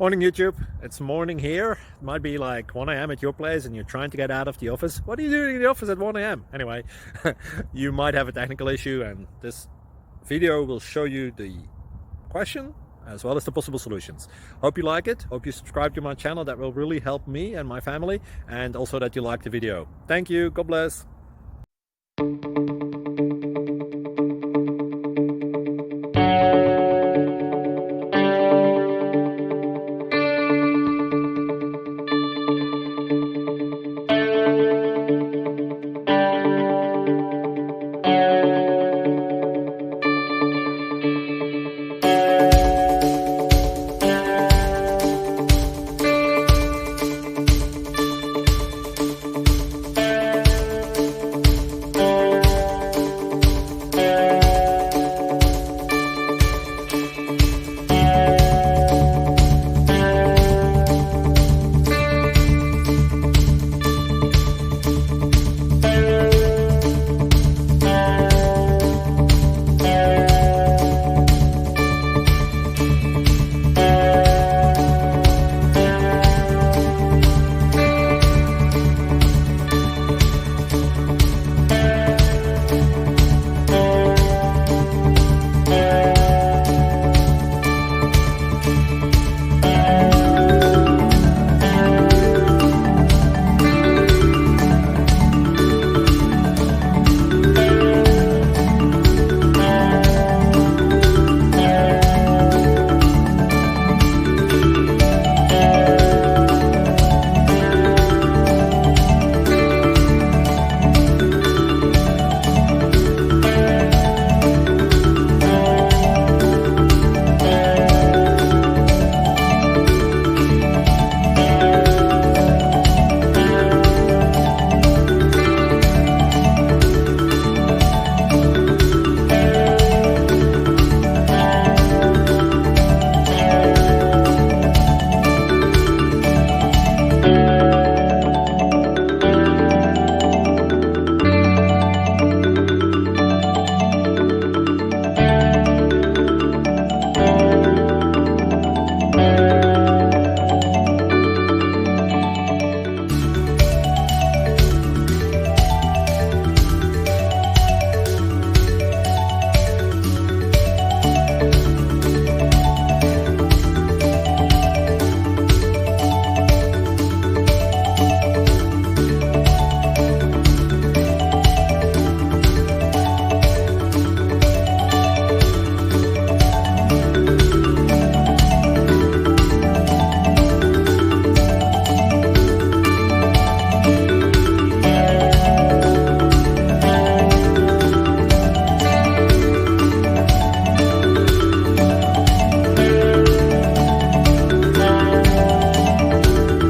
Morning YouTube, it's morning here. It might be like 1 a.m. at your place and you're trying to get out of the office. What are you doing in the office at 1 a.m? Anyway, you might have a technical issue and this video will show you the question as well as the possible solutions. Hope you like it, hope you subscribe to my channel. That will really help me and my family, and also that you like the video. Thank you, God bless.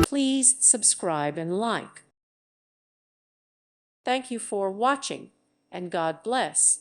Please subscribe and like. Thank you for watching, and God bless.